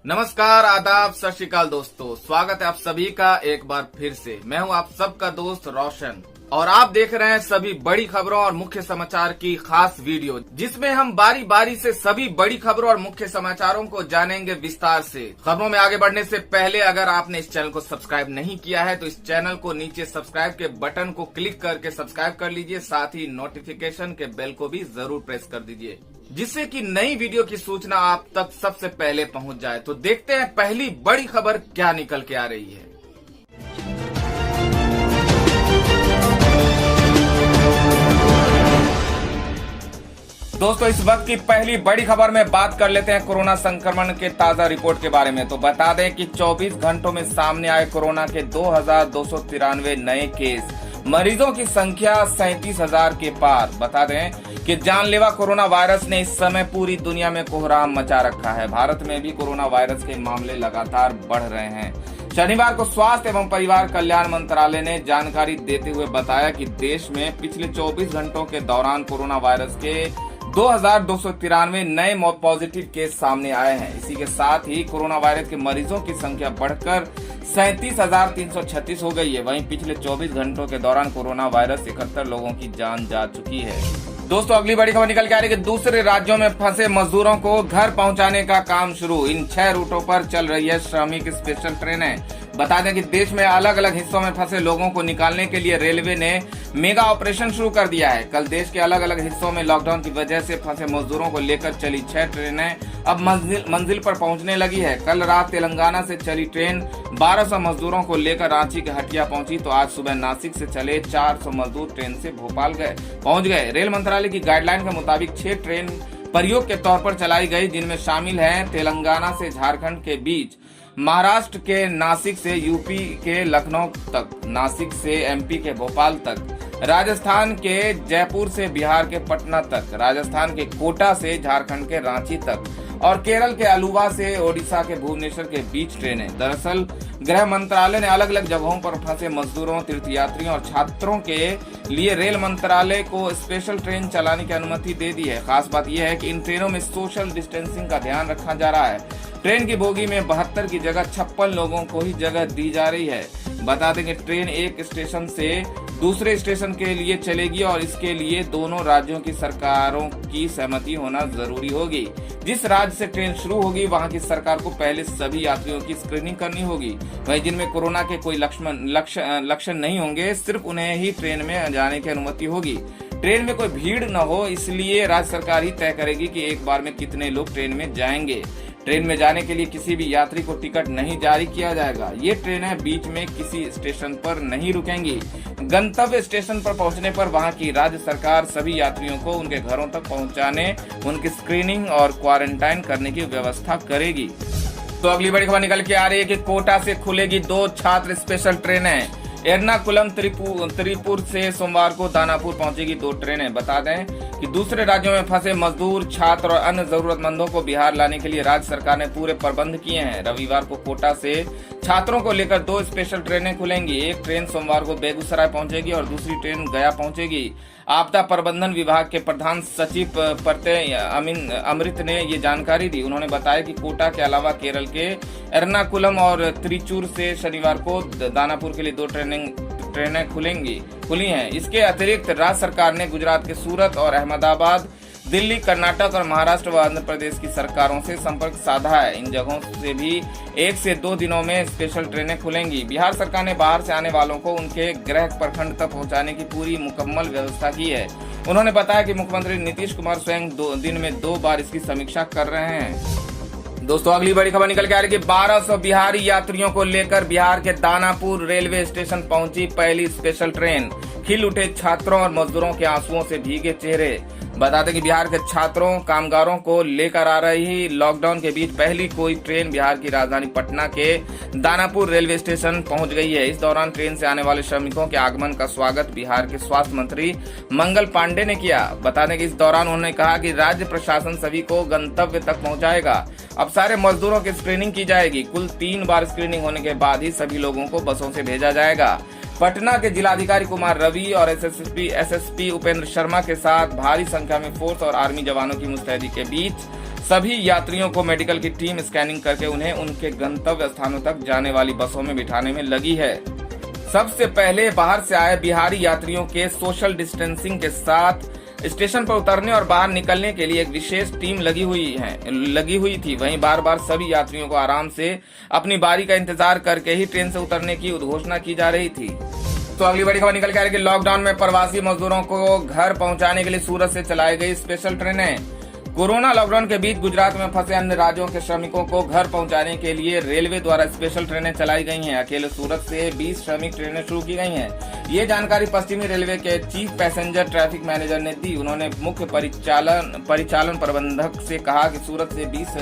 नमस्कार, आदाब, सत श्री अकाल दोस्तों। स्वागत है आप सभी का एक बार फिर से। मैं हूं आप सबका दोस्त रोशन और आप देख रहे हैं सभी बड़ी खबरों और मुख्य समाचार की खास वीडियो, जिसमें हम बारी बारी से सभी बड़ी खबरों और मुख्य समाचारों को जानेंगे विस्तार से। खबरों में आगे बढ़ने से पहले अगर आपने इस चैनल को सब्सक्राइब नहीं किया है तो इस चैनल को नीचे सब्सक्राइब के बटन को क्लिक करके सब्सक्राइब कर लीजिए। साथ ही नोटिफिकेशन के बेल को भी जरूर प्रेस कर दीजिए, जिससे कि नई वीडियो की सूचना आप तक सबसे पहले पहुंच जाए। तो देखते हैं पहली बड़ी खबर क्या निकल के आ रही है। दोस्तों, इस वक्त की पहली बड़ी खबर में बात कर लेते हैं कोरोना संक्रमण के ताजा रिपोर्ट के बारे में। तो बता दें कि 24 घंटों में सामने आए कोरोना के 2293 नए केस, मरीजों की संख्या 37,000 के पार। बता दें कि जानलेवा कोरोना वायरस ने इस समय पूरी दुनिया में कोहराम मचा रखा है। भारत में भी कोरोना वायरस के मामले लगातार बढ़ रहे हैं। शनिवार को स्वास्थ्य एवं परिवार कल्याण मंत्रालय ने जानकारी देते हुए बताया कि देश में पिछले 24 घंटों के दौरान कोरोना वायरस के 2293 नए पॉजिटिव केस सामने आए हैं। इसी के साथ ही कोरोना वायरस के मरीजों की संख्या बढ़कर 37,336 हो गई है। वहीं पिछले 24 घंटों के दौरान कोरोना वायरस 71 लोगों की जान जा चुकी है। दोस्तों, अगली बड़ी खबर निकल के आ रही है कि दूसरे राज्यों में फंसे मजदूरों को घर पहुंचाने का काम शुरू। इन 6 रूटों पर चल रही है श्रमिक स्पेशल ट्रेनें। बता दें कि देश में अलग अलग हिस्सों में फंसे लोगों को निकालने के लिए रेलवे ने मेगा ऑपरेशन शुरू कर दिया है। कल देश के अलग अलग हिस्सों में लॉकडाउन की वजह से फंसे मजदूरों को लेकर चली 6 ट्रेनें अब मंजिल पर पहुंचने लगी है। कल रात तेलंगाना से चली ट्रेन 1200 मजदूरों को लेकर रांची के हटिया पहुंची, तो आज सुबह नासिक से चले 400 मजदूर ट्रेन से भोपाल पहुंच गए। रेल मंत्रालय की गाइडलाइन के मुताबिक 6 ट्रेन प्रयोग के तौर पर चलाई गई, जिनमें शामिल हैं तेलंगाना से झारखंड के बीच, महाराष्ट्र के नासिक से यूपी के लखनऊ तक, नासिक से एमपी के भोपाल तक, राजस्थान के जयपुर से बिहार के पटना तक, राजस्थान के कोटा से झारखंड के रांची तक और केरल के अलुवा से ओडिशा के भुवनेश्वर के बीच ट्रेनें। दरअसल गृह मंत्रालय ने अलग अलग जगहों पर फंसे मजदूरों, तीर्थयात्रियों और छात्रों के लिए रेल मंत्रालय को स्पेशल ट्रेन चलाने की अनुमति दे दी है। खास बात यह है कि इन ट्रेनों में सोशल डिस्टेंसिंग का ध्यान रखा जा रहा है। ट्रेन की बोगी में 72 की जगह 56 लोगों को ही जगह दी जा रही है। बता दें कि ट्रेन एक स्टेशन से दूसरे स्टेशन के लिए चलेगी और इसके लिए दोनों राज्यों की सरकारों की सहमति होना जरूरी होगी। जिस राज्य से ट्रेन शुरू होगी वहां की सरकार को पहले सभी यात्रियों की स्क्रीनिंग करनी होगी। वहीं जिनमें कोरोना के कोई लक्षण नहीं होंगे, सिर्फ उन्हें ही ट्रेन में जाने की अनुमति होगी। ट्रेन में कोई भीड़ न हो, इसलिए राज्य सरकार ही तय करेगी कि एक बार में कितने लोग ट्रेन में जाएंगे। ट्रेन में जाने के लिए किसी भी यात्री को टिकट नहीं जारी किया जाएगा। ये ट्रेनें बीच में किसी स्टेशन पर नहीं रुकेंगी। गंतव्य स्टेशन पर पहुंचने पर वहां की राज्य सरकार सभी यात्रियों को उनके घरों तक पहुंचाने, उनकी स्क्रीनिंग और क्वारंटाइन करने की व्यवस्था करेगी। तो अगली बड़ी खबर निकल के आ रही है कि कोटा से खुलेगी 2 छात्र स्पेशल ट्रेनें। एर्नाकुलम त्रिपुर से सोमवार को दानापुर पहुंचेगी 2 ट्रेनें। बता दें कि दूसरे राज्यों में फंसे मजदूर, छात्र और अन्य जरूरतमंदों को बिहार लाने के लिए राज्य सरकार ने पूरे प्रबंध किए हैं। रविवार को कोटा से छात्रों को लेकर 2 स्पेशल ट्रेनें खुलेंगी। एक ट्रेन सोमवार को बेगूसराय पहुंचेगी और दूसरी ट्रेन गया पहुंचेगी। आपदा प्रबंधन विभाग के प्रधान सचिव प्रत्यय अमृत ने ये जानकारी दी। उन्होंने बताया कि कोटा के अलावा केरल के एर्नाकुलम और त्रिचूर से शनिवार को दानापुर के लिए 2 ट्रेनें खुली हैं। इसके अतिरिक्त राज्य सरकार ने गुजरात के सूरत और अहमदाबाद, दिल्ली, कर्नाटक और महाराष्ट्र व आंध्र प्रदेश की सरकारों से संपर्क साधा है। इन जगहों से भी 1 से 2 दिनों में स्पेशल ट्रेनें खुलेंगी। बिहार सरकार ने बाहर से आने वालों को उनके गृह प्रखंड तक पहुंचाने की पूरी मुकम्मल व्यवस्था की है। उन्होंने बताया कि मुख्यमंत्री नीतीश कुमार स्वयं दिन में 2 बार इसकी समीक्षा कर रहे हैं। दोस्तों, अगली बड़ी खबर निकल के आ रही है कि 1200 बिहारी यात्रियों को लेकर बिहार के दानापुर रेलवे स्टेशन पहुंची पहली स्पेशल ट्रेन। खिल उठे छात्रों और मजदूरों के आंसुओं से भीगे चेहरे। बता दें कि बिहार के छात्रों, कामगारों को लेकर आ रही लॉकडाउन के बीच पहली कोई ट्रेन बिहार की राजधानी पटना के दानापुर रेलवे स्टेशन पहुंच गई है। इस दौरान ट्रेन से आने वाले श्रमिकों के आगमन का स्वागत बिहार के स्वास्थ्य मंत्री मंगल पांडे ने किया। बता दें कि इस दौरान उन्होंने कहा कि राज्य प्रशासन सभी को गंतव्य तक पहुंचाएगा। अब सारे मजदूरों की स्क्रीनिंग की जाएगी। कुल 3 बार स्क्रीनिंग होने के बाद ही सभी लोगों को बसों से भेजा जाएगा। पटना के जिलाधिकारी कुमार रवि और एसएसपी उपेंद्र शर्मा के साथ भारी संख्या में फोर्स और आर्मी जवानों की मुस्तैदी के बीच सभी यात्रियों को मेडिकल की टीम स्कैनिंग करके उन्हें उनके गंतव्य स्थानों तक जाने वाली बसों में बिठाने में लगी है। सबसे पहले बाहर से आए बिहारी यात्रियों के सोशल डिस्टेंसिंग के साथ स्टेशन पर उतरने और बाहर निकलने के लिए एक विशेष टीम लगी हुई थी। वहीं बार बार सभी यात्रियों को आराम से अपनी बारी का इंतजार करके ही ट्रेन से उतरने की उद्घोषणा की जा रही थी। तो अगली बड़ी खबर निकल के आ रही है कि लॉकडाउन में प्रवासी मजदूरों को घर पहुंचाने के लिए सूरत से चलाई गई स्पेशल ट्रेनें। कोरोना लॉकडाउन के बीच गुजरात में फंसे अन्य राज्यों के श्रमिकों को घर पहुंचाने के लिए रेलवे द्वारा स्पेशल ट्रेनें चलाई गई हैं। अकेले सूरत से 20 श्रमिक ट्रेनें शुरू की गई हैं। ये जानकारी पश्चिमी रेलवे के चीफ पैसेंजर ट्रैफिक मैनेजर ने दी। उन्होंने मुख्य परिचालन प्रबंधक से कहा कि सूरत से 20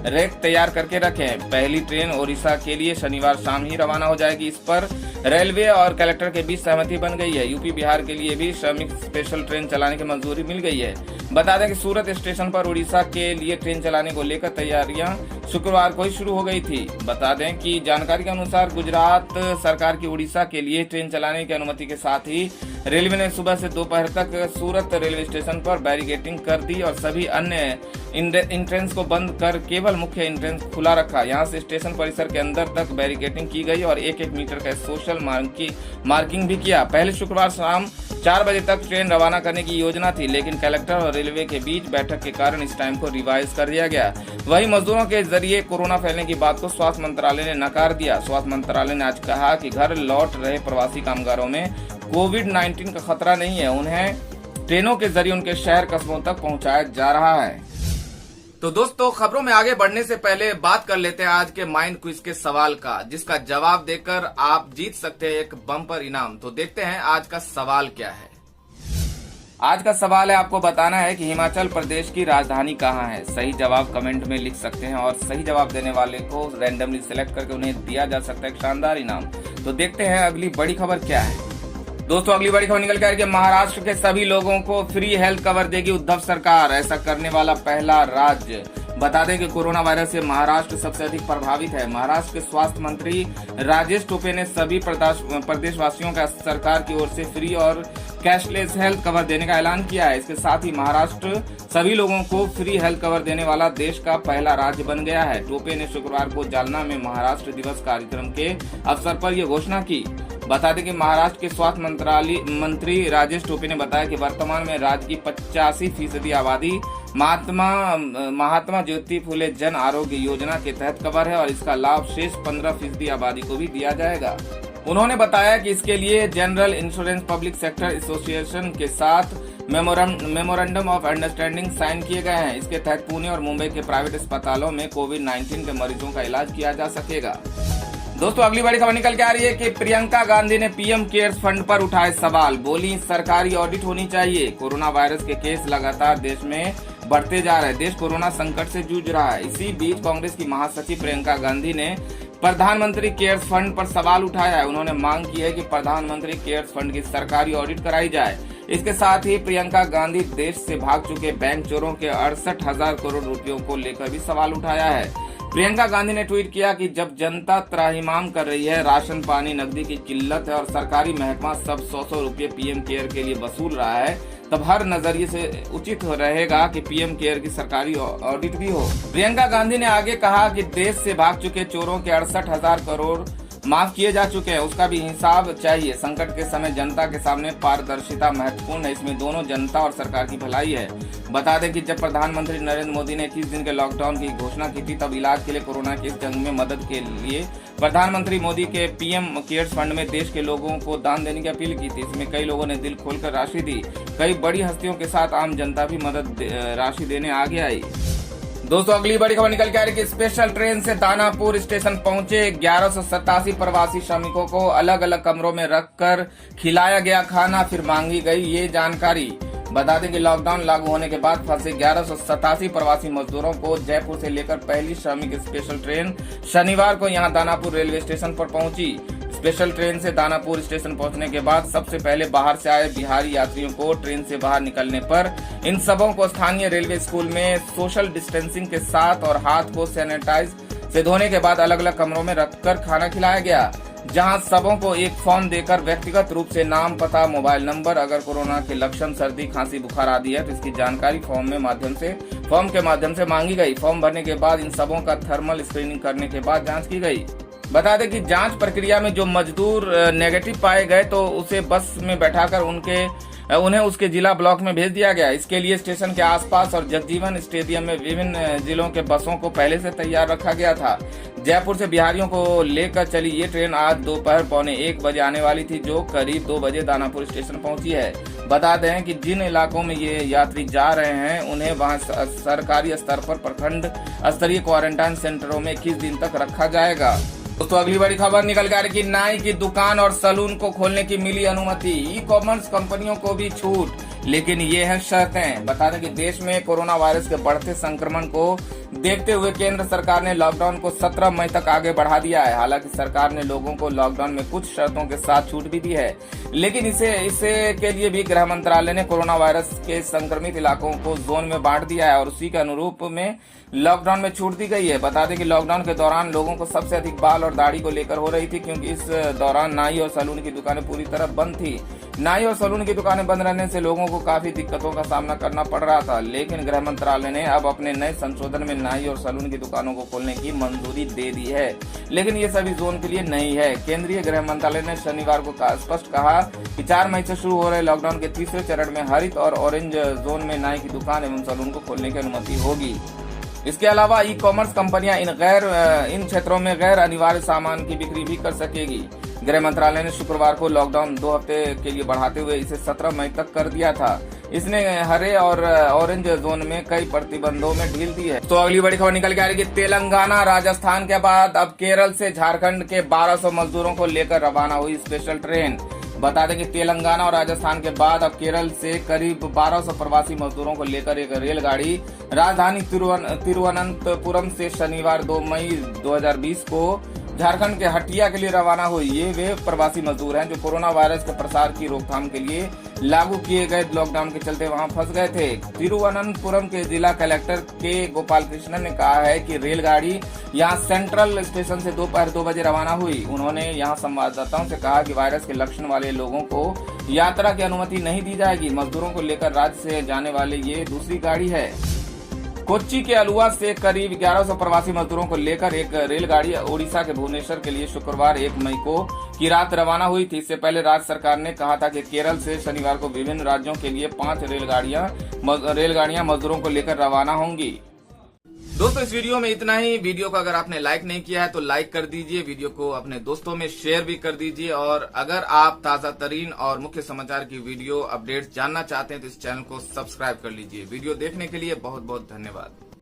रैक तैयार करके रखें। पहली ट्रेन ओडिशा के लिए शनिवार शाम ही रवाना हो जाएगी। इस पर रेलवे और कलेक्टर के बीच सहमति बन गई है। यूपी बिहार के लिए भी श्रमिक स्पेशल ट्रेन चलाने की मंजूरी मिल गई है। बता दें कि सूरत स्टेशन पर उड़ीसा के लिए ट्रेन चलाने को लेकर तैयारियां शुक्रवार को ही शुरू हो गई थी। बता दें कि जानकारी के अनुसार गुजरात सरकार की उड़ीसा के लिए ट्रेन चलाने की अनुमति के साथ ही रेलवे ने सुबह से दोपहर तक सूरत रेलवे स्टेशन पर बैरिकेडिंग कर दी और सभी अन्य इंट्रेंस को बंद कर केवल मुख्य इंट्रेंस खुला रखा। यहां से स्टेशन परिसर के अंदर तक बैरिकेडिंग की गई और 1-1 मीटर का सोशल मार्किंग भी किया। पहले शुक्रवार शाम 4 बजे तक ट्रेन रवाना करने की योजना थी, लेकिन कलेक्टर और रेलवे के बीच बैठक के कारण इस टाइम को रिवाइज कर दिया गया। वहीं मजदूरों के जरिए कोरोना फैलने की बात को स्वास्थ्य मंत्रालय ने नकार दिया। स्वास्थ्य मंत्रालय ने आज कहा कि घर लौट रहे प्रवासी कामगारों में कोविड-19 का खतरा नहीं है। उन्हें ट्रेनों के जरिए उनके शहर कस्बों तक पहुंचाया जा रहा है। तो दोस्तों, खबरों में आगे बढ़ने से पहले बात कर लेते हैं आज के माइंड क्विज के सवाल का, जिसका जवाब देकर आप जीत सकते हैं एक बम्पर इनाम। तो देखते हैं आज का सवाल क्या है। आज का सवाल है, आपको बताना है कि हिमाचल प्रदेश की राजधानी कहाँ है। सही जवाब कमेंट में लिख सकते हैं और सही जवाब देने वाले को रैंडमली सिलेक्ट करके उन्हें दिया जा सकता है एक शानदार इनाम। तो देखते हैं अगली बड़ी खबर क्या है। दोस्तों, अगली बड़ी खबर निकल के आ रही है कि महाराष्ट्र के सभी लोगों को फ्री हेल्थ कवर देगी उद्धव सरकार। ऐसा करने वाला पहला राज्य। बता दें कि कोरोना वायरस से महाराष्ट्र सबसे अधिक प्रभावित है। महाराष्ट्र के स्वास्थ्य मंत्री राजेश टोपे ने सभी प्रदेशवासियों का सरकार की ओर से फ्री और कैशलेस हेल्थ कवर देने का ऐलान किया है। इसके साथ ही महाराष्ट्र सभी लोगों को फ्री हेल्थ कवर देने वाला देश का पहला राज्य बन गया है। टोपे ने शुक्रवार को जालना में महाराष्ट्र दिवस कार्यक्रम के अवसर पर यह घोषणा की। बता दें कि महाराष्ट्र के स्वास्थ्य मंत्री राजेश टोपे ने बताया कि वर्तमान में राज्य की 85% आबादी महात्मा ज्योति फुले जन आरोग्य योजना के तहत कवर है और इसका लाभ शेष 15% आबादी को भी दिया जाएगा। उन्होंने बताया कि इसके लिए general insurance public sector association के साथ मेमोरेंडम ऑफ अंडरस्टैंडिंग साइन किए गए हैं। इसके तहत पुणे और मुंबई के प्राइवेट अस्पतालों में कोविड-19 के मरीजों का इलाज किया जा सकेगा। दोस्तों, अगली बड़ी खबर निकल के आ रही है कि प्रियंका गांधी ने पीएम केयर्स फंड पर उठाए सवाल। बोली, सरकारी ऑडिट होनी चाहिए। कोरोना वायरस के केस लगातार देश में बढ़ते जा रहे हैं। देश कोरोना संकट से जूझ रहा है। इसी बीच कांग्रेस की महासचिव प्रियंका गांधी ने प्रधानमंत्री केयर्स फंड पर सवाल उठाया है। उन्होंने मांग की है कि प्रधानमंत्री केयर्स फंड की सरकारी ऑडिट कराई जाए। इसके साथ ही प्रियंका गांधी देश से भाग चुके बैंक चोरों के 68,000 करोड़ रुपयों को लेकर भी सवाल उठाया है। प्रियंका गांधी ने ट्वीट किया कि जब जनता त्राहिमाम कर रही है, राशन पानी नकदी की किल्लत है और सरकारी महकमा सब 100 रुपये पीएम केयर के लिए वसूल रहा है, तब हर नजरिए से उचित रहेगा कि पीएम केयर की सरकारी ऑडिट भी हो। प्रियंका गांधी ने आगे कहा कि देश से भाग चुके चोरों के 68,000 करोड़ माफ किए जा चुके हैं, उसका भी हिसाब चाहिए। संकट के समय जनता के सामने पारदर्शिता महत्वपूर्ण है। इसमें दोनों जनता और सरकार की भलाई है। बता दें कि जब प्रधानमंत्री नरेंद्र मोदी ने 21 दिन के लॉकडाउन की घोषणा की थी, तब इलाज के लिए कोरोना की इस जंग में मदद के लिए प्रधानमंत्री मोदी के पीएम केयर्स फंड में देश के लोगों को दान देने की अपील की थी। इसमें कई लोगों ने दिल खोलकर राशि दी। कई बड़ी हस्तियों के साथ आम जनता भी मदद राशि देने आगे आई। दोस्तों, अगली बड़ी खबर निकल के आ रही है कि स्पेशल ट्रेन से दानापुर स्टेशन पहुंचे 1187 प्रवासी श्रमिकों को अलग अलग कमरों में रखकर खिलाया गया खाना, फिर मांगी गई ये जानकारी। बता दें कि लॉकडाउन लागू होने के बाद फंसे 1187 प्रवासी मजदूरों को जयपुर से लेकर पहली श्रमिक स्पेशल ट्रेन शनिवार को यहां दानापुर रेलवे स्टेशन पर पहुंची। स्पेशल ट्रेन से दानापुर स्टेशन पहुंचने के बाद सबसे पहले बाहर से आए बिहारी यात्रियों को ट्रेन से बाहर निकलने पर इन सबों को स्थानीय रेलवे स्कूल में सोशल डिस्टेंसिंग के साथ और हाथ को सैनिटाइज से धोने के बाद अलग अलग कमरों में रखकर खाना खिलाया गया। जहां सबों को एक फॉर्म देकर व्यक्तिगत रूप से नाम, पता, मोबाइल नंबर, अगर कोरोना के लक्षण सर्दी, खांसी, बुखार आदि है तो इसकी जानकारी फॉर्म के माध्यम से मांगी गई। फॉर्म भरने के बाद इन सबों का थर्मल स्क्रीनिंग करने के बाद जांच की गई। बता दें कि जांच प्रक्रिया में जो मजदूर नेगेटिव पाए गए तो उसे बस में बैठाकर उन्हें उसके जिला ब्लॉक में भेज दिया गया। इसके लिए स्टेशन के आसपास और जगजीवन स्टेडियम में विभिन्न जिलों के बसों को पहले से तैयार रखा गया था। जयपुर से बिहारियों को लेकर चली ये ट्रेन आज दोपहर 1:15 बजे आने वाली थी, जो करीब 2 बजे दानापुर स्टेशन पहुंची है। बता दें कि जिन इलाकों में ये यात्री जा रहे हैं उन्हें वहां सरकारी स्तर पर प्रखंड स्तरीय क्वारंटाइन सेंटरों में 21 दिन तक रखा जाएगा। दोस्तों अगली बड़ी खबर निकल कर कि नाई की दुकान और सैलून को खोलने की मिली अनुमति। ई कॉमर्स कंपनियों को भी छूट, लेकिन ये हैं शर्तें। बता दें कि देश में कोरोना वायरस के बढ़ते संक्रमण को देखते हुए केंद्र सरकार ने लॉकडाउन को 17 मई तक आगे बढ़ा दिया है। हालांकि सरकार ने लोगों को लॉकडाउन में कुछ शर्तों के साथ छूट भी दी है, लेकिन इसे के लिए भी गृह मंत्रालय ने कोरोना वायरस के संक्रमित इलाकों को जोन में बांट दिया है और उसी के अनुरूप में लॉकडाउन में छूट दी गई है। बता दें कि लॉकडाउन के दौरान लोगों को सबसे अधिक बाल और दाढ़ी को लेकर हो रही थी, क्योंकि इस दौरान नाई और सैलून की दुकानें पूरी तरह बंद थी। नाई और सैलून की दुकानें बंद रहने से लोगों को काफी दिक्कतों का सामना करना पड़ रहा था, लेकिन गृह मंत्रालय ने अब अपने नए संशोधन में नाई और सैलून की दुकानों को खोलने की मंजूरी दे दी है, लेकिन ये सभी जोन के लिए नहीं है। केंद्रीय गृह मंत्रालय ने शनिवार को स्पष्ट कहा कि 4 मई से शुरू हो रहे लॉकडाउन के तीसरे चरण में हरित और ऑरेंज जोन में नाई की दुकान एवं सैलून को खोलने की अनुमति होगी। इसके अलावा ई कॉमर्स कंपनियां इन क्षेत्रों में गैर अनिवार्य सामान की बिक्री भी कर सकेगी। गृह मंत्रालय ने शुक्रवार को लॉकडाउन 2 हफ्ते के लिए बढ़ाते हुए इसे 17 मई तक कर दिया था। इसने हरे और ऑरेंज जोन में कई प्रतिबंधों में ढील दी है। तो अगली बड़ी खबर निकल के आ रही है कि तेलंगाना, राजस्थान के बाद अब केरल से झारखंड के 1200 मजदूरों को लेकर रवाना हुई स्पेशल ट्रेन। बता दें कि तेलंगाना और राजस्थान के बाद अब केरल से करीब 1200 प्रवासी मजदूरों को लेकर एक रेलगाड़ी राजधानी तिरुवनंतपुरम से शनिवार 2 मई 2020 को झारखंड के हटिया के लिए रवाना हुई। ये वे प्रवासी मजदूर हैं जो कोरोना वायरस के प्रसार की रोकथाम के लिए लागू किए गए लॉकडाउन के चलते वहां फंस गए थे। तिरुवनंतपुरम के जिला कलेक्टर के गोपाल कृष्णन ने कहा है कि रेलगाड़ी यहां सेंट्रल स्टेशन से दोपहर 2 बजे रवाना हुई। उन्होंने यहां संवाददाताओं से कहा कि वायरस के लक्षण वाले लोगों को यात्रा की अनुमति नहीं दी जाएगी। मजदूरों को लेकर राज्य से जाने वाले ये दूसरी गाड़ी है। कोच्चि के अलुआ से करीब 1100 प्रवासी मजदूरों को लेकर एक रेलगाड़ी ओडिशा के भुवनेश्वर के लिए शुक्रवार 1 मई की रात रवाना हुई थी। इससे पहले राज्य सरकार ने कहा था कि केरल से शनिवार को विभिन्न राज्यों के लिए 5 रेलगाड़ियां मजदूरों को लेकर रवाना होंगी। दोस्तों इस वीडियो में इतना ही। वीडियो को अगर आपने लाइक नहीं किया है तो लाइक कर दीजिए, वीडियो को अपने दोस्तों में शेयर भी कर दीजिए, और अगर आप ताजा तरीन और मुख्य समाचार की वीडियो अपडेट्स जानना चाहते हैं तो इस चैनल को सब्सक्राइब कर लीजिए। वीडियो देखने के लिए बहुत बहुत धन्यवाद।